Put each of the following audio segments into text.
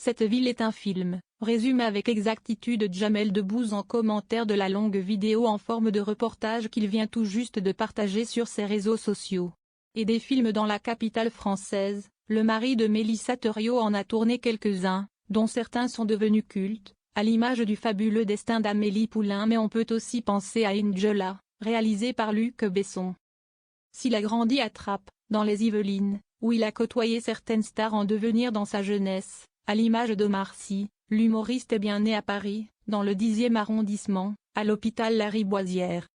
Cette ville est un film, résume avec exactitude Jamel Debbouze en commentaire de la longue vidéo en forme de reportage qu'il vient tout juste de partager sur ses réseaux sociaux. Et des films dans la capitale française, le mari de Mélissa Theriot en a tourné quelques-uns, dont certains sont devenus cultes, à l'image du fabuleux destin d'Amélie Poulain, mais on peut aussi penser à Angela, réalisé par Luc Besson. S'il a grandi à Trappes, dans les Yvelines, où il a côtoyé certaines stars en devenir dans sa jeunesse, à l'image d'Omar Sy, l'humoriste est bien né à Paris, dans le 10e arrondissement, à l'hôpital Lariboisière.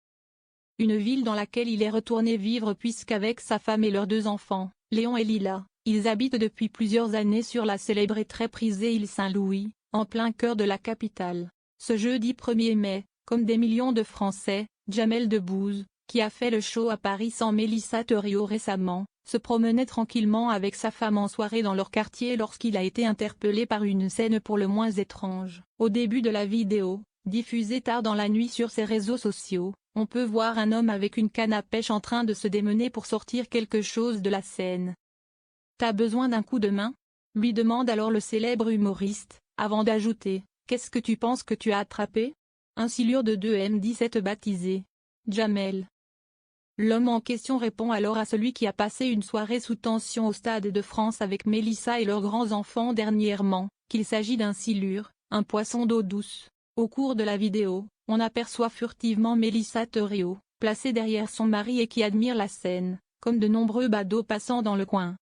Une ville dans laquelle il est retourné vivre puisqu'avec sa femme et leurs 2 enfants, Léon et Lila, ils habitent depuis plusieurs années sur la célèbre et très prisée île Saint-Louis, en plein cœur de la capitale. Ce jeudi 1er mai, comme des millions de Français, Jamel Debbouze, qui a fait le show à Paris sans Mélissa Theriot récemment, se promenait tranquillement avec sa femme en soirée dans leur quartier lorsqu'il a été interpellé par une scène pour le moins étrange. Au début de la vidéo, diffusée tard dans la nuit sur ses réseaux sociaux, on peut voir un homme avec une canne à pêche en train de se démener pour sortir quelque chose de la scène. « T'as besoin d'un coup de main ?» lui demande alors le célèbre humoriste, avant d'ajouter « Qu'est-ce que tu penses que tu as attrapé ?» Un silure de 2m17 baptisé Jamel. L'homme en question répond alors à celui qui a passé une soirée sous tension au Stade de France avec Mélissa et leurs grands-enfants dernièrement, qu'il s'agit d'un silure, un poisson d'eau douce. Au cours de la vidéo, on aperçoit furtivement Mélissa Theriot, placée derrière son mari et qui admire la scène, comme de nombreux badauds passant dans le coin.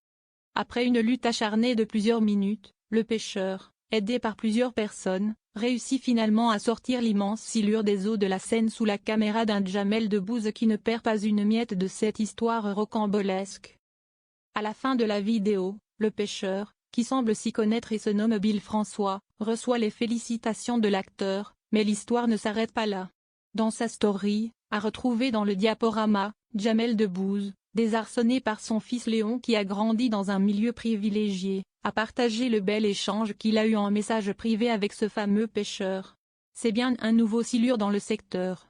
Après une lutte acharnée de plusieurs minutes, le pêcheur, aidé par plusieurs personnes, réussit finalement à sortir l'immense silure des eaux de la Seine sous la caméra d'un Jamel Debbouze qui ne perd pas une miette de cette histoire rocambolesque. À la fin de la vidéo, le pêcheur, qui semble s'y connaître et se nomme Bill François, reçoit les félicitations de l'acteur, mais l'histoire ne s'arrête pas là. Dans sa story, à retrouver dans le diaporama, Jamel Debbouze, désarçonné par son fils Léon qui a grandi dans un milieu privilégié, a partagé le bel échange qu'il a eu en message privé avec ce fameux pêcheur. C'est bien un nouveau silure dans le secteur.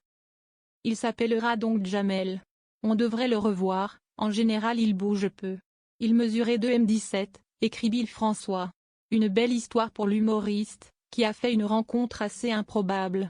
Il s'appellera donc Jamel. On devrait le revoir, en général il bouge peu. Il mesurait 2m17, écrit Bill François. Une belle histoire pour l'humoriste, qui a fait une rencontre assez improbable.